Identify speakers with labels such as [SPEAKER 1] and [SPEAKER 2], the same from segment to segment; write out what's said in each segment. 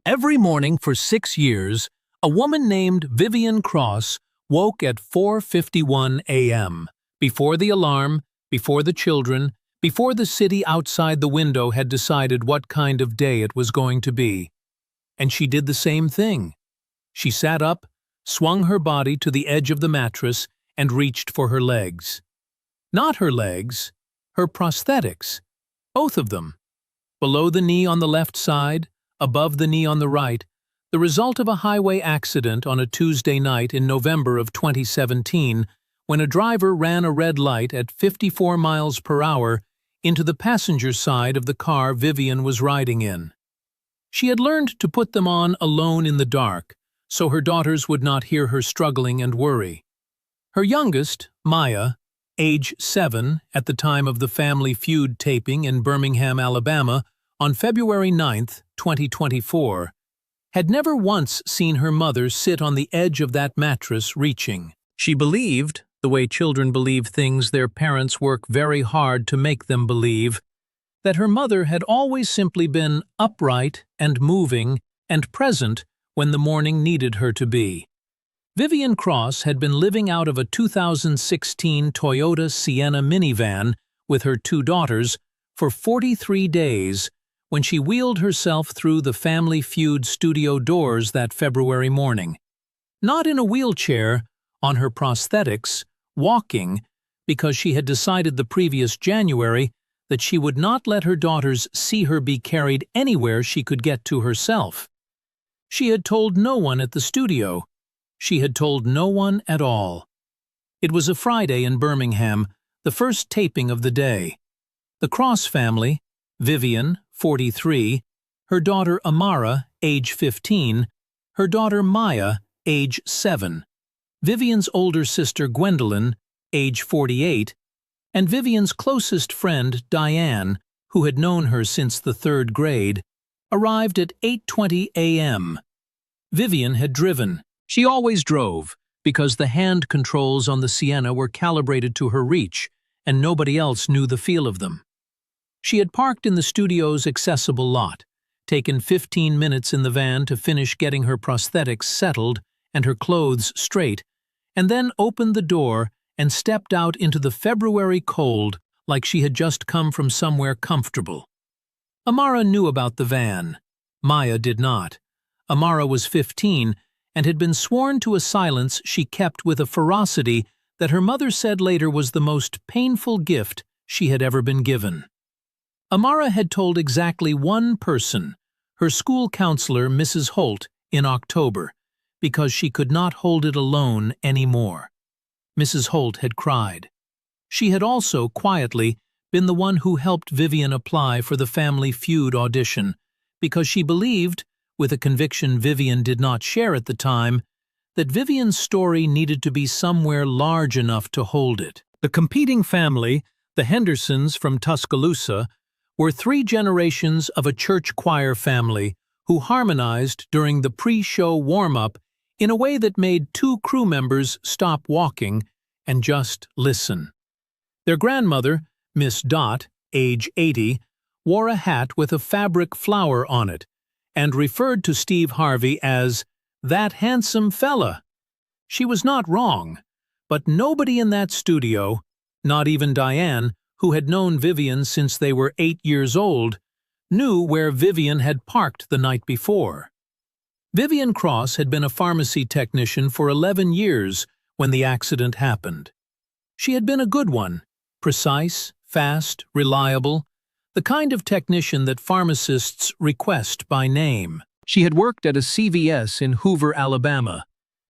[SPEAKER 1] Every morning for 6 years, a woman named Vivian Cross woke at 4:51 a.m. Before the alarm, before the children, before the city outside the window had decided what kind of day it was going to be. And she did the same thing. She sat up, swung her body to the edge of the mattress, and reached for her legs. Not her legs, her prosthetics. Both of them. Below the knee on the left side, above the knee on the right, the result of a highway accident on a Tuesday night in November of 2017 when a driver ran a red light at 54 miles per hour into the passenger side of the car Vivian was riding in. She had learned to put them on alone in the dark, so her daughters would not hear her struggling and worry. Her youngest, Maya, age 7 at the time of the Family Feud taping in Birmingham, Alabama, on February 9, 2024, had never once seen her mother sit on the edge of that mattress reaching. She believed, the way children believe things their parents work very hard to make them believe, that her mother had always simply been upright and moving and present when the morning needed her to be. Vivian Cross had been living out of a 2016 Toyota Sienna minivan with her 2 daughters for 43 days when she wheeled herself through the Family Feud studio doors that February morning. Not in a wheelchair, on her prosthetics, walking, because she had decided the previous January that she would not let her daughters see her be carried anywhere she could get to herself. She had told no one at the studio. She had told no one at all. It was a Friday in Birmingham, the first taping of the day. The Cross family, Vivian, 43, her daughter Amara, age 15, her daughter Maya, age 7, Vivian's older sister Gwendolyn, age 48, and Vivian's closest friend Diane, who had known her since the 3rd grade, arrived at 8:20 a.m. Vivian had driven. She always drove, because the hand controls on the Sienna were calibrated to her reach, and nobody else knew the feel of them. She had parked in the studio's accessible lot, taken 15 minutes in the van to finish getting her prosthetics settled and her clothes straight, and then opened the door and stepped out into the February cold like she had just come from somewhere comfortable. Amara knew about the van. Maya did not. Amara was 15 and had been sworn to a silence she kept with a ferocity that her mother said later was the most painful gift she had ever been given. Amara had told exactly one person, her school counselor Mrs. Holt, in October, because she could not hold it alone anymore. Mrs. Holt had cried. She had also, quietly, been the one who helped Vivian apply for the Family Feud audition, because she believed, with a conviction Vivian did not share at the time, that Vivian's story needed to be somewhere large enough to hold it. The competing family, the Hendersons from Tuscaloosa, were 3 generations of a church choir family who harmonized during the pre-show warm-up in a way that made 2 crew members stop walking and just listen. Their grandmother, Miss Dot, age 80, wore a hat with a fabric flower on it and referred to Steve Harvey as "that handsome fella." She was not wrong, but nobody in that studio, not even Diane, who had known Vivian since they were 8 years old, knew where Vivian had parked the night before. Vivian Cross had been a pharmacy technician for 11 years when the accident happened. She had been a good one, precise, fast, reliable, the kind of technician that pharmacists request by name. She had worked at a CVS in Hoover, Alabama,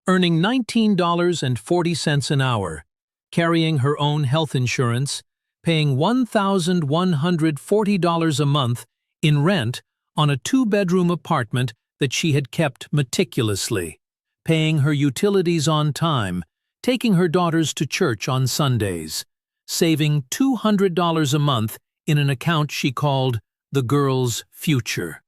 [SPEAKER 1] earning $19.40 an hour, carrying her own health insurance, paying $1,140 a month in rent on a 2-bedroom apartment that she had kept meticulously, paying her utilities on time, taking her daughters to church on Sundays, saving $200 a month in an account she called the girl's future.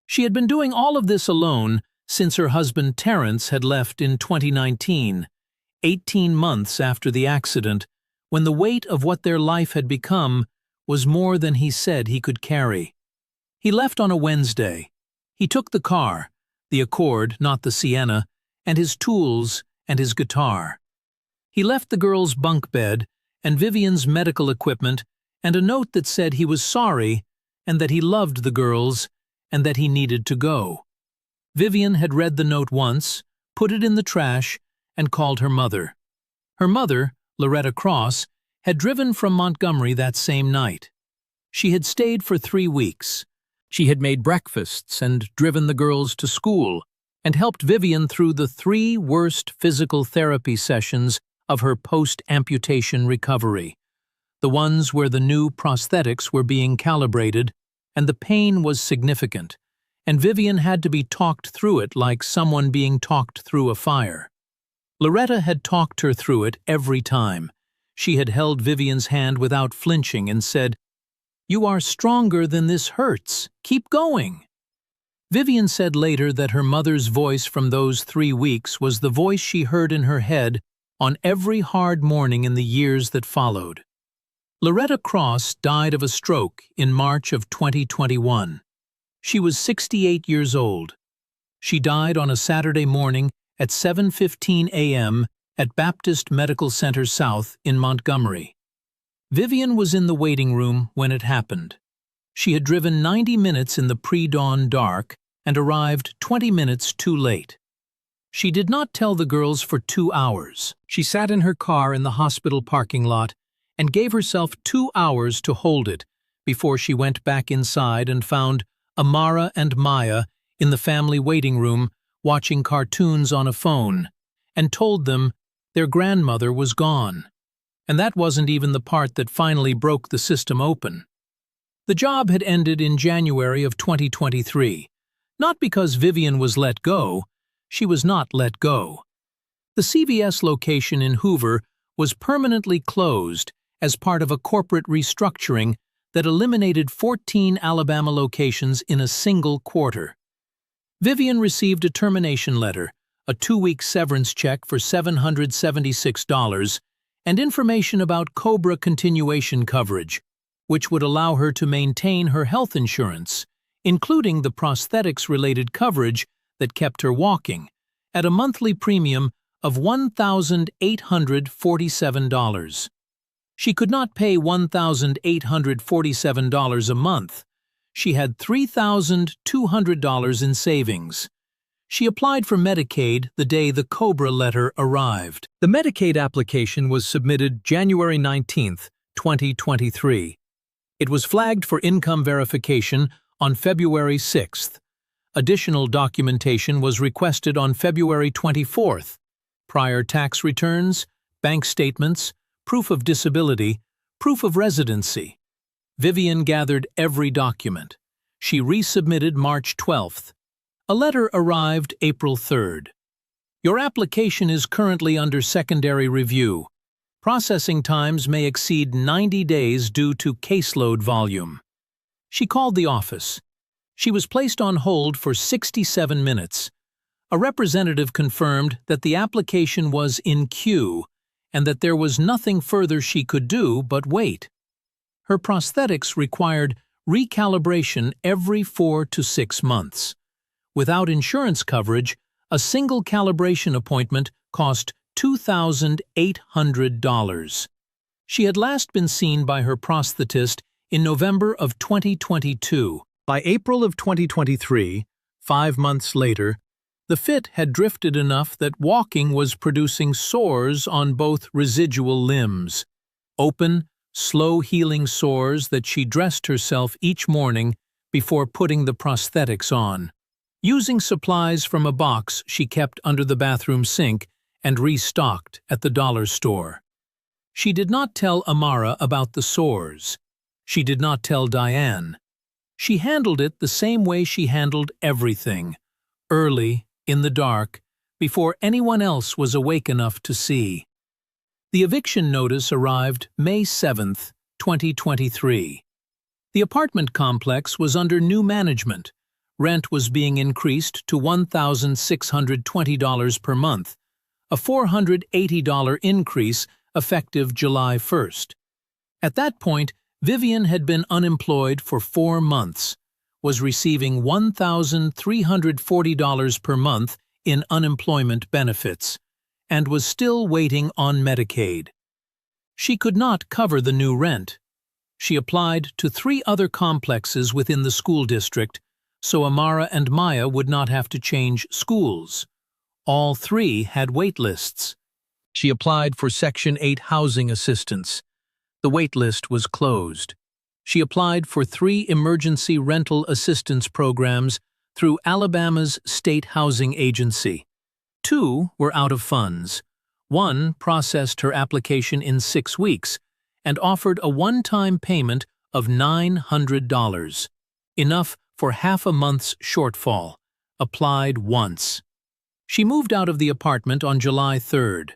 [SPEAKER 1] She had been doing all of this alone since her husband Terrence had left in 2019, 18 months after the accident, when the weight of what their life had become was more than he said he could carry. He left on a Wednesday. He took the car, the Accord, not the Sienna, and his tools and his guitar. He left the girl's bunk bed and Vivian's medical equipment and a note that said he was sorry and that he loved the girls and that he needed to go. Vivian had read the note once, put it in the trash, and called her mother. Her mother, Loretta Cross, had driven from Montgomery that same night. She had stayed for 3 weeks. She had made breakfasts and driven the girls to school and helped Vivian through the 3 worst physical therapy sessions of her post-amputation recovery, the ones where the new prosthetics were being calibrated and the pain was significant, and Vivian had to be talked through it like someone being talked through a fire. Loretta had talked her through it every time. She had held Vivian's hand without flinching and said, "You are stronger than this hurts. Keep going." Vivian said later that her mother's voice from those 3 weeks was the voice she heard in her head on every hard morning in the years that followed. Loretta Cross died of a stroke in March of 2021. She was 68 years old. She died on a Saturday morning at 7:15 a.m. at Baptist Medical Center South in Montgomery. Vivian was in the waiting room when it happened. She had driven 90 minutes in the pre-dawn dark and arrived 20 minutes too late. She did not tell the girls for 2 hours. She sat in her car in the hospital parking lot and gave herself 2 hours to hold it before she went back inside and found Amara and Maya in the family waiting room watching cartoons on a phone and told them their grandmother was gone. And that wasn't even the part that finally broke the system open. The job had ended in January of 2023, not because Vivian was let go. She was not let go. The CVS location in Hoover was permanently closed as part of a corporate restructuring that eliminated 14 Alabama locations in a single quarter. Vivian received a termination letter, a 2-week severance check for $776, and information about COBRA continuation coverage, which would allow her to maintain her health insurance, including the prosthetics-related coverage that kept her walking, at a monthly premium of $1,847. She could not pay $1,847 a month. She had $3,200 in savings. She applied for Medicaid the day the COBRA letter arrived. The Medicaid application was submitted January 19, 2023. It was flagged for income verification on February 6th. Additional documentation was requested on February 24th. Prior tax returns, bank statements, proof of disability, proof of residency. Vivian gathered every document. She resubmitted March 12th. A letter arrived April 3rd. Your application is currently under secondary review. Processing times may exceed 90 days due to caseload volume. She called the office. She was placed on hold for 67 minutes. A representative confirmed that the application was in queue and that there was nothing further she could do but wait. Her prosthetics required recalibration every 4 to 6 months. Without insurance coverage, a single calibration appointment cost $2,800. She had last been seen by her prosthetist in November of 2022. By April of 2023, 5 months later, the fit had drifted enough that walking was producing sores on both residual limbs. Open, slow-healing sores that she dressed herself each morning before putting the prosthetics on. Using supplies from a box she kept under the bathroom sink and restocked at the dollar store. She did not tell Amara about the sores. She did not tell Diane. She handled it the same way she handled everything, early, in the dark, before anyone else was awake enough to see. The eviction notice arrived May 7, 2023. The apartment complex was under new management. Rent was being increased to $1,620 per month, a $480 increase effective July 1st. At that point, Vivian had been unemployed for 4 months. was receiving $1,340 per month in unemployment benefits, and was still waiting on Medicaid. She could not cover the new rent. She applied to 3 other complexes within the school district, so Amara and Maya would not have to change schools. All 3 had wait lists. She applied for Section 8 housing assistance. The wait list was closed. She applied for 3 emergency rental assistance programs through Alabama's state housing agency. 2 were out of funds. 1 processed her application in 6 weeks and offered a one-time payment of $900, enough for half a month's shortfall, applied once. She moved out of the apartment on July 3rd.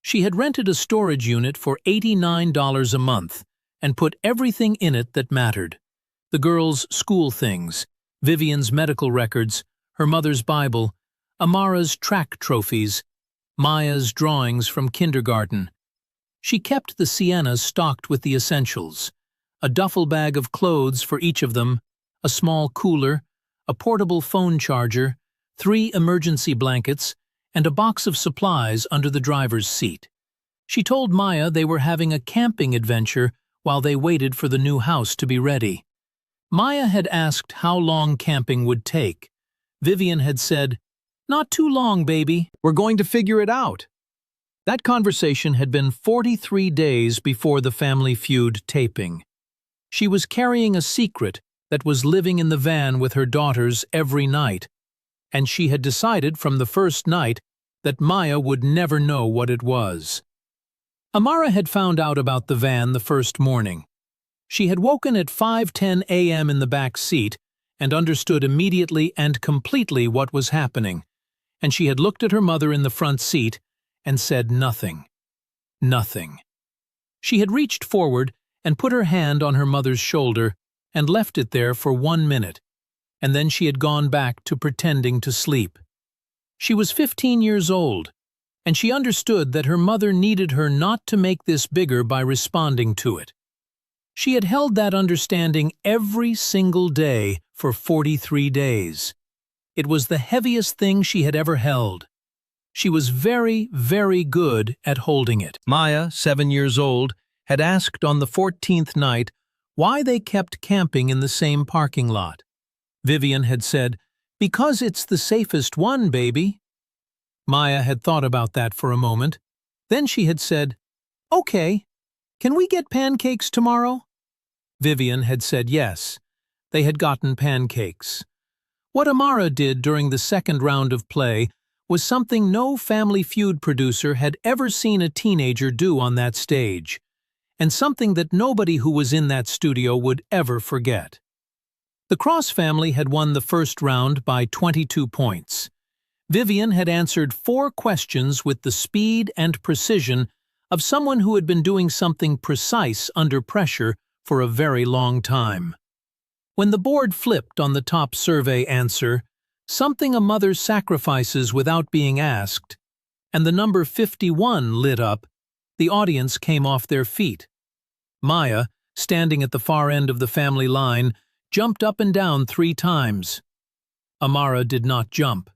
[SPEAKER 1] She had rented a storage unit for $89 a month and put everything in it that mattered. The girls' school things, Vivian's medical records, her mother's Bible, Amara's track trophies, Maya's drawings from kindergarten. She kept the Siennas stocked with the essentials: a duffel bag of clothes for each of them, a small cooler, a portable phone charger, 3 emergency blankets, and a box of supplies under the driver's seat. She told Maya they were having a camping adventure while they waited for the new house to be ready. Maya had asked how long camping would take. Vivian had said, "Not too long, baby. We're going to figure it out." That conversation had been 43 days before the Family Feud taping. She was carrying a secret that was living in the van with her daughters every night, and she had decided from the first night that Maya would never know what it was. Amara had found out about the van the first morning. She had woken at 5:10 a.m. in the back seat and understood immediately and completely what was happening, and she had looked at her mother in the front seat and said nothing. Nothing. She had reached forward and put her hand on her mother's shoulder and left it there for 1 minute, and then she had gone back to pretending to sleep. She was 15 years old, and she understood that her mother needed her not to make this bigger by responding to it. She had held that understanding every single day for 43 days. It was the heaviest thing she had ever held. She was very, very good at holding it. Maya, 7 years old, had asked on the 14th night why they kept camping in the same parking lot. Vivian had said, "Because it's the safest one, baby." Maya had thought about that for a moment. Then she had said, "Okay, can we get pancakes tomorrow?" Vivian had said yes. They had gotten pancakes. What Amara did during the second round of play was something no Family Feud producer had ever seen a teenager do on that stage, and something that nobody who was in that studio would ever forget. The Cross family had won the first round by 22 points. Vivian had answered 4 questions with the speed and precision of someone who had been doing something precise under pressure for a very long time. When the board flipped on the top survey answer, "Something a mother sacrifices without being asked," and the number 51 lit up, the audience came off their feet. Maya, standing at the far end of the family line, jumped up and down 3 times. Amara did not jump.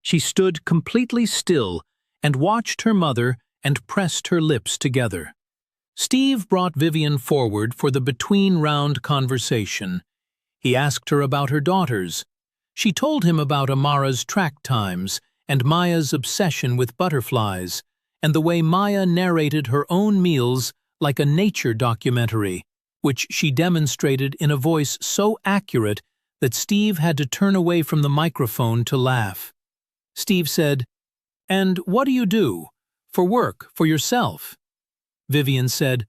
[SPEAKER 1] She stood completely still and watched her mother and pressed her lips together. Steve brought Vivian forward for the between-round conversation. He asked her about her daughters. She told him about Amara's track times and Maya's obsession with butterflies, and the way Maya narrated her own meals like a nature documentary, which she demonstrated in a voice so accurate that Steve had to turn away from the microphone to laugh. Steve said, "And what do you do? For work, for yourself?" Vivian said,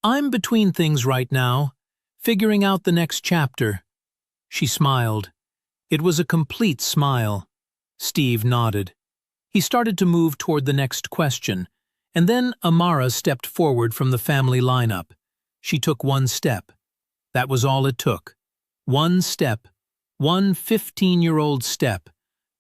[SPEAKER 1] "I'm between things right now, figuring out the next chapter." She smiled. It was a complete smile. Steve nodded. He started to move toward the next question, and then Amara stepped forward from the family lineup. She took 1 step. That was all it took. 1 step. 1 15-year-old step.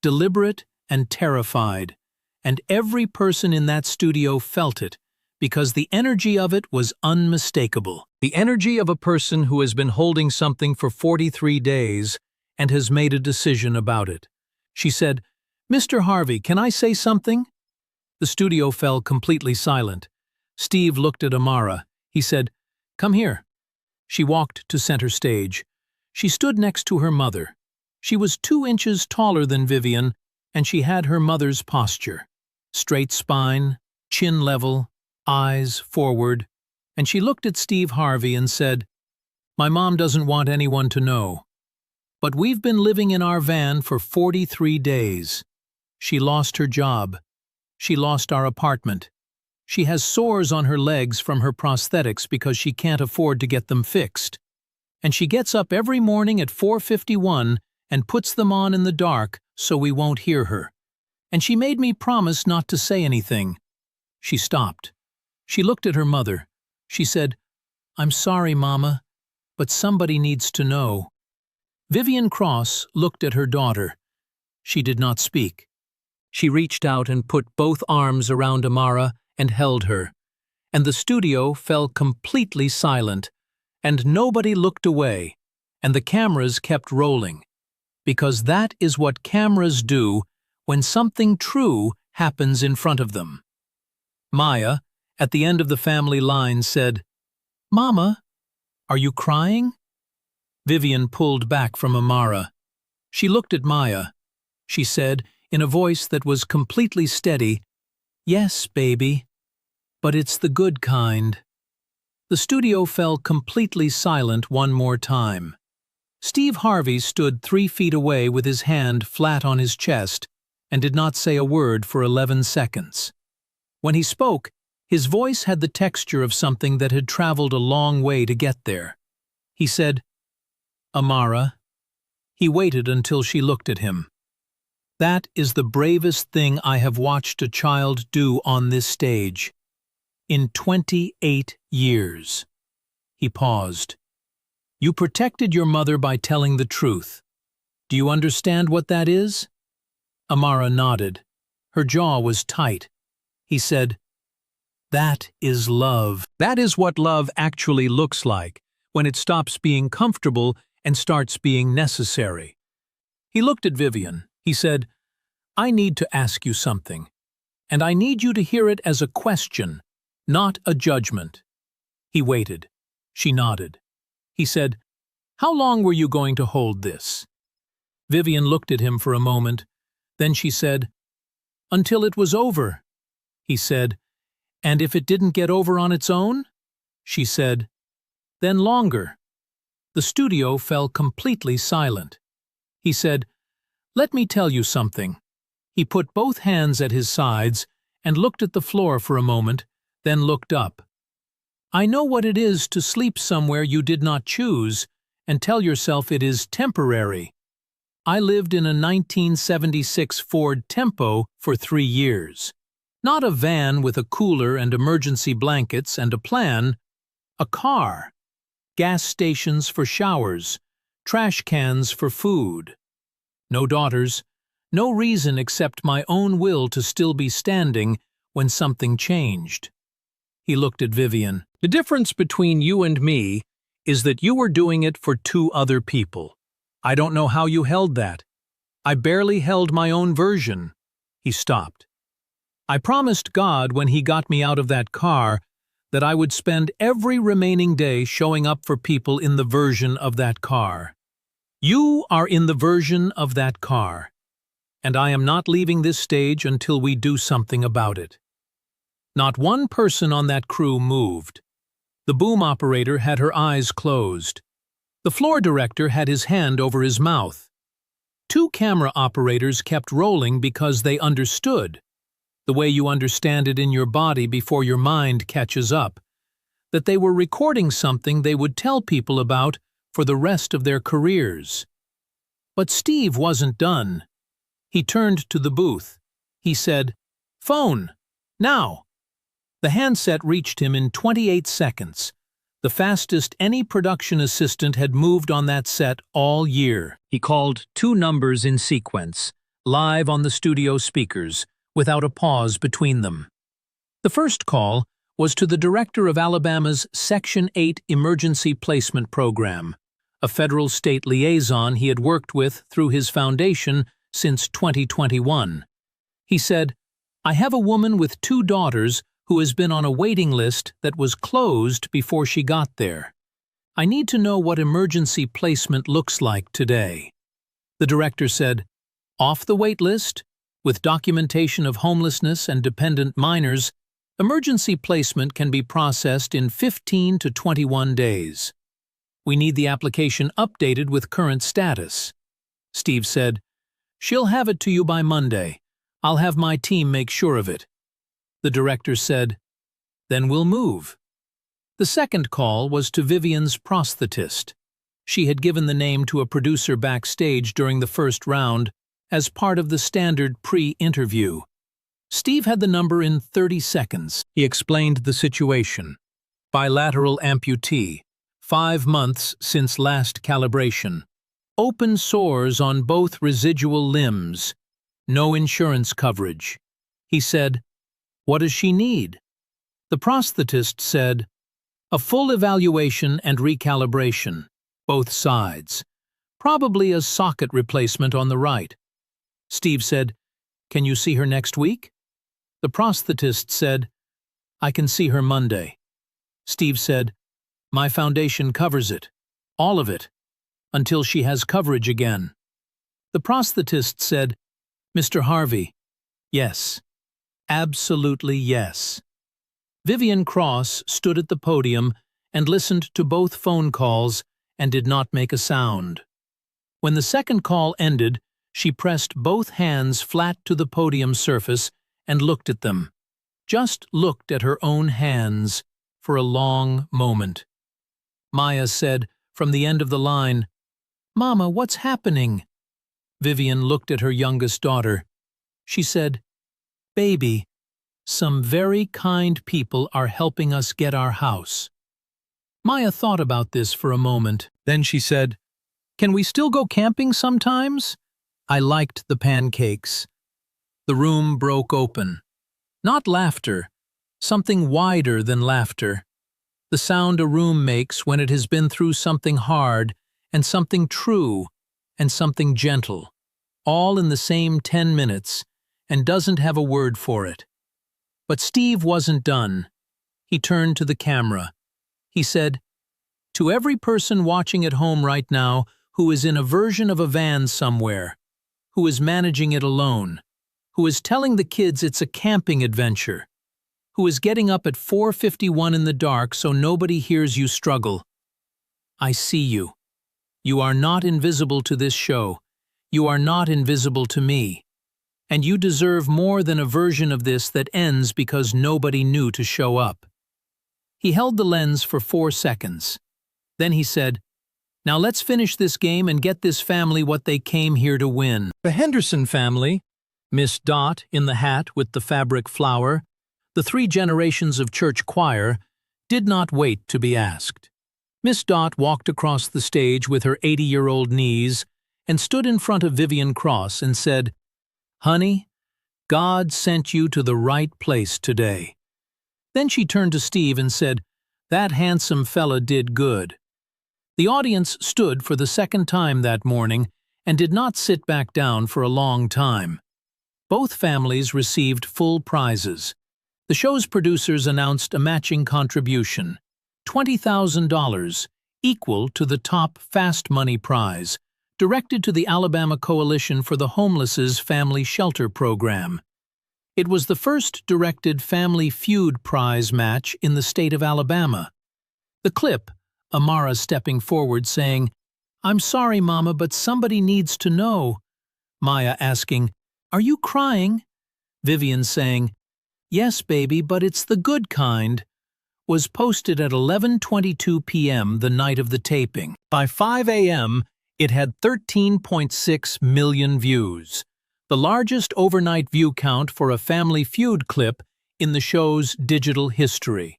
[SPEAKER 1] Deliberate and terrified. And every person in that studio felt it, because the energy of it was unmistakable. The energy of a person who has been holding something for 43 days and has made a decision about it. She said, "Mr. Harvey, can I say something?" The studio fell completely silent. Steve looked at Amara. He said, "Come here." She walked to center stage. She stood next to her mother. She was 2 inches taller than Vivian, and she had her mother's posture. Straight spine, chin level, eyes forward, and she looked at Steve Harvey and said, "My mom doesn't want anyone to know. But we've been living in our van for 43 days. She lost her job. She lost our apartment. She has sores on her legs from her prosthetics because she can't afford to get them fixed. And she gets up every morning at 4:51 and puts them on in the dark so we won't hear her. And she made me promise not to say anything." She stopped. She looked at her mother. She said, "I'm sorry, Mama, but somebody needs to know." Vivian Cross looked at her daughter. She did not speak. She reached out and put both arms around Amara and held her. And the studio fell completely silent, and nobody looked away, and the cameras kept rolling. Because that is what cameras do when something true happens in front of them. Maya, at the end of the family line, said, "Mama, are you crying?" Vivian pulled back from Amara. She looked at Maya. She said, in a voice that was completely steady, "Yes, baby, but it's the good kind." The studio fell completely silent one more time. Steve Harvey stood 3 feet away with his hand flat on his chest and did not say a word for 11 seconds. When he spoke, his voice had the texture of something that had traveled a long way to get there. He said, "Amara." He waited until she looked at him. "That is the bravest thing I have watched a child do on this stage. In 28 years. He paused. "You protected your mother by telling the truth. Do you understand what that is?" Amara nodded. Her jaw was tight. He said, "That is love. That is what love actually looks like, when it stops being comfortable and starts being necessary." He looked at Vivian. He said, "I need to ask you something, and I need you to hear it as a question, not a judgment." He waited. She nodded. He said, "How long were you going to hold this?" Vivian looked at him for a moment. Then she said, "Until it was over." He said, "And if it didn't get over on its own?" She said, "Then longer." The studio fell completely silent. He said, "Let me tell you something." He put both hands at his sides and looked at the floor for a moment, then looked up. "I know what it is to sleep somewhere you did not choose and tell yourself it is temporary. I lived in a 1976 Ford Tempo for 3 years. Not a van with a cooler and emergency blankets and a plan. A car. Gas stations for showers. Trash cans for food. No daughters. No reason except my own will to still be standing when something changed." He looked at Vivian. "The difference between you and me is that you were doing it for 2 other people. I don't know how you held that. I barely held my own version." He stopped. "I promised God when He got me out of that car that I would spend every remaining day showing up for people in the version of that car. You are in the version of that car, and I am not leaving this stage until we do something about it." Not one person on that crew moved. The boom operator had her eyes closed. The floor director had his hand over his mouth. 2 camera operators kept rolling because they understood, the way you understand it in your body before your mind catches up, that they were recording something they would tell people about for the rest of their careers. But Steve wasn't done. He turned to the booth. He said, "Phone, now." The handset reached him in 28 seconds, the fastest any production assistant had moved on that set all year. He called 2 numbers in sequence, live on the studio speakers, without a pause between them. The first call was to the director of Alabama's Section 8 Emergency Placement Program, a federal state liaison he had worked with through his foundation since 2021. He said, "I have a woman with 2 daughters who has been on a waiting list that was closed before she got there. I need to know what emergency placement looks like today." The director said, "Off the wait list, with documentation of homelessness and dependent minors, emergency placement can be processed in 15 to 21 days. We need the application updated with current status." Steve said, "She'll have it to you by Monday. I'll have my team make sure of it." The director said, "Then we'll move." The second call was to Vivian's prosthetist. She had given the name to a producer backstage during the first round as part of the standard pre-interview. Steve had the number in 30 seconds. He explained the situation. Bilateral amputee, 5 months since last calibration. Open sores on both residual limbs. No insurance coverage. He said, "What does she need?" The prosthetist said, "A full evaluation and recalibration, both sides. Probably a socket replacement on the right." Steve said, "Can you see her next week?" The prosthetist said, "I can see her Monday." Steve said, "My foundation covers it. All of it. Until she has coverage again." The prosthetist said, "Mr. Harvey, yes. Absolutely yes." Vivian Cross stood at the podium and listened to both phone calls and did not make a sound. When the second call ended, she pressed both hands flat to the podium surface and looked at them. Just looked at her own hands for a long moment. Maya said from the end of the line, "Mama, what's happening?" Vivian looked at her youngest daughter. She said, "Baby, some very kind people are helping us get our house." Maya thought about this for a moment. Then she said, "Can we still go camping sometimes?" I liked the pancakes. The room broke open. Not laughter, something wider than laughter. The sound a room makes when it has been through something hard and something true and something gentle, all in the same 10 minutes, and doesn't have a word for it. But Steve wasn't done. He turned to the camera. He said, "To every person watching at home right now who is in a version of a van somewhere, who is managing it alone, who is telling the kids it's a camping adventure, who is getting up at 4:51 in the dark so nobody hears you struggle, I see you. You are not invisible to this show. You are not invisible to me. And you deserve more than a version of this that ends because nobody knew to show up." He held the lens for 4 seconds. Then he said, "Now let's finish this game and get this family what they came here to win." The Henderson family, Miss Dot in the hat with the fabric flower, the 3 generations of church choir, did not wait to be asked. Miss Dot walked across the stage with her 80-year-old niece and stood in front of Vivian Cross and said, "Honey, God sent you to the right place today." Then she turned to Steve and said, "That handsome fella did good." The audience stood for the second time that morning and did not sit back down for a long time. Both families received full prizes. The show's producers announced a matching contribution, $20,000, equal to the top Fast Money prize, directed to the Alabama Coalition for the Homeless's Family Shelter Program. It was the first directed Family Feud prize match in the state of Alabama. The clip, Amara stepping forward saying, "I'm sorry, Mama, but somebody needs to know." Maya asking, "Are you crying?" Vivian saying, "Yes, baby, but it's the good kind," was posted at 11:22 p.m. the night of the taping. By 5 a.m., it had 13.6 million views, the largest overnight view count for a Family Feud clip in the show's digital history.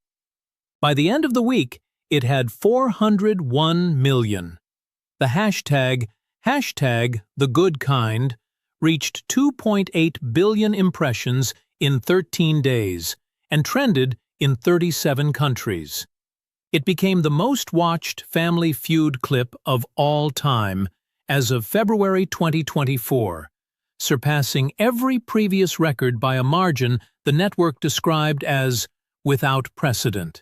[SPEAKER 1] By the end of the week, it had 401 million. The hashtag #TheGoodKind reached 2.8 billion impressions in 13 days and trended in 37 countries. It became the most-watched Family Feud clip of all time as of February 2024, surpassing every previous record by a margin the network described as without precedent.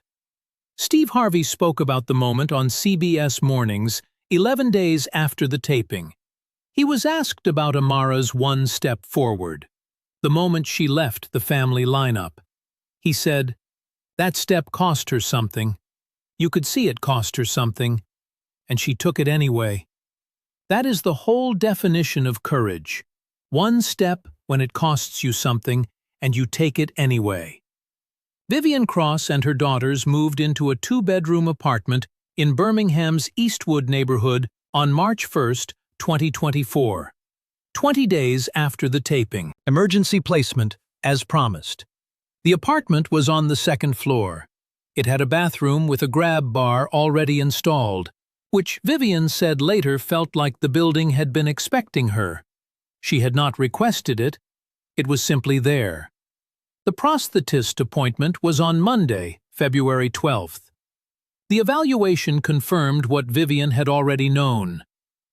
[SPEAKER 1] Steve Harvey spoke about the moment on CBS Mornings 11 days after the taping. He was asked about Amara's one step forward, the moment she left the family lineup. He said, "That step cost her something. You could see it cost her something, and she took it anyway." That is the whole definition of courage. One step when it costs you something, and you take it anyway. Vivian Cross and her daughters moved into a two-bedroom apartment in Birmingham's Eastwood neighborhood on March 1, 2024, 20 days after the taping. Emergency placement, as promised. The apartment was on the second floor. It had a bathroom with a grab bar already installed, which Vivian said later felt like the building had been expecting her. She had not requested it. It was simply there. The prosthetist appointment was on Monday, February 12th. The evaluation confirmed what Vivian had already known.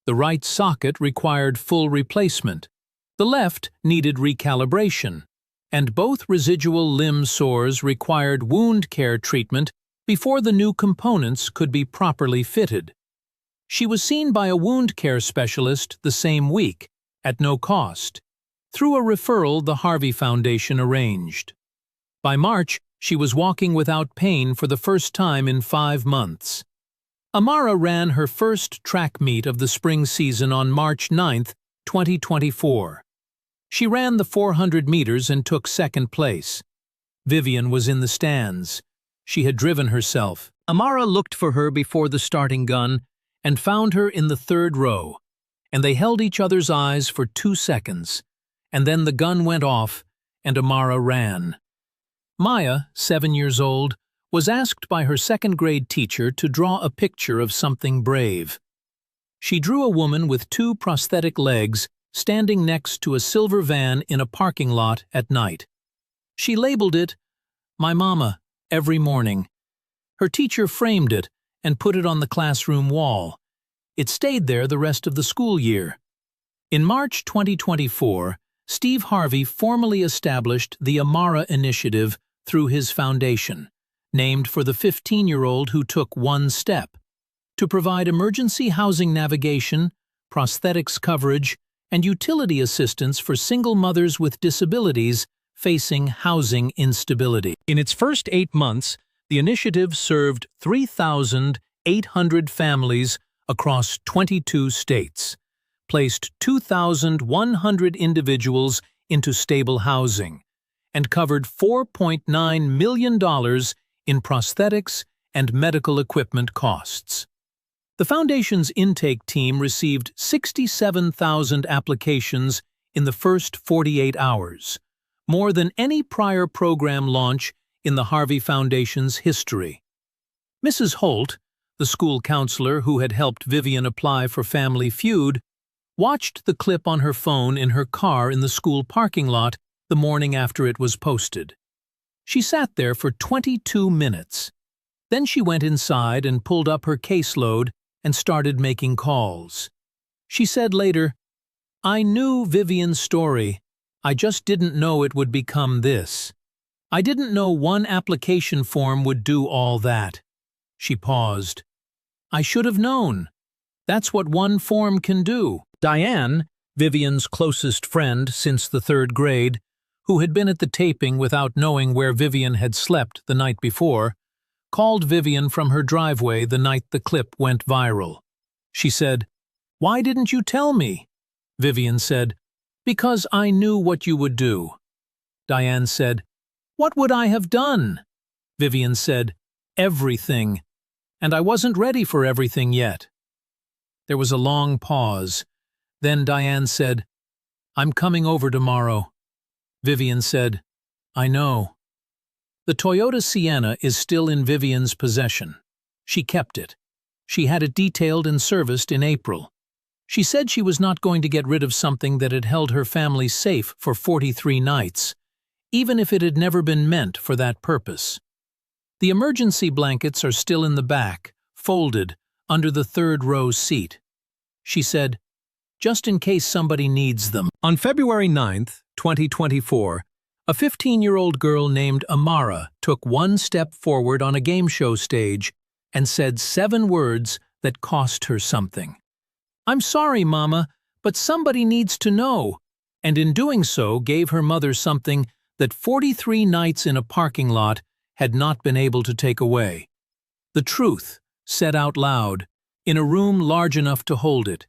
[SPEAKER 1] The right socket required full replacement. The left needed recalibration, and both residual limb sores required wound care treatment before the new components could be properly fitted. She was seen by a wound care specialist the same week, at no cost, through a referral the Harvey Foundation arranged. By March, she was walking without pain for the first time in 5 months. Amara ran her first track meet of the spring season on March 9, 2024. She ran the 400 meters and took second place. Vivian was in the stands. She had driven herself. Amara looked for her before the starting gun and found her in the third row, and they held each other's eyes for 2 seconds, and then the gun went off and Amara ran. Maya, 7 years old, was asked by her second-grade teacher to draw a picture of something brave. She drew a woman with 2 prosthetic legs standing next to a silver van in a parking lot at night. She labeled it, "My Mama, Every Morning." Her teacher framed it and put it on the classroom wall. It stayed there the rest of the school year. In March 2024, Steve Harvey formally established the Amara Initiative through his foundation, named for the 15-year-old who took one step, to provide emergency housing navigation, prosthetics coverage, and utility assistance for single mothers with disabilities facing housing instability. In its first 8 months, the initiative served 3,800 families across 22 states, placed 2,100 individuals into stable housing, and covered $4.9 million in prosthetics and medical equipment costs. The Foundation's intake team received 67,000 applications in the first 48 hours, more than any prior program launch in the Harvey Foundation's history. Mrs. Holt, the school counselor who had helped Vivian apply for Family Feud, watched the clip on her phone in her car in the school parking lot the morning after it was posted. She sat there for 22 minutes. Then she went inside and pulled up her caseload and started making calls. She said later, "I knew Vivian's story. I just didn't know it would become this. I didn't know one application form would do all that." She paused. "I should have known. That's what one form can do." Diane, Vivian's closest friend since the 3rd grade, who had been at the taping without knowing where Vivian had slept the night before, called Vivian from her driveway the night the clip went viral. She said, "Why didn't you tell me?" Vivian said, "Because I knew what you would do." Diane said, "What would I have done?" Vivian said, "Everything. And I wasn't ready for everything yet." There was a long pause. Then Diane said, "I'm coming over tomorrow." Vivian said, "I know." The Toyota Sienna is still in Vivian's possession. She kept it. She had it detailed and serviced in April. She said she was not going to get rid of something that had held her family safe for 43 nights, even if it had never been meant for that purpose. The emergency blankets are still in the back, folded, under the third-row seat. She said, just in case somebody needs them. On February 9th, 2024, a 15-year-old girl named Amara took one step forward on a game show stage and said 7 words that cost her something. "I'm sorry, Mama, but somebody needs to know," and in doing so gave her mother something that 43 nights in a parking lot had not been able to take away. The truth, said out loud, in a room large enough to hold it.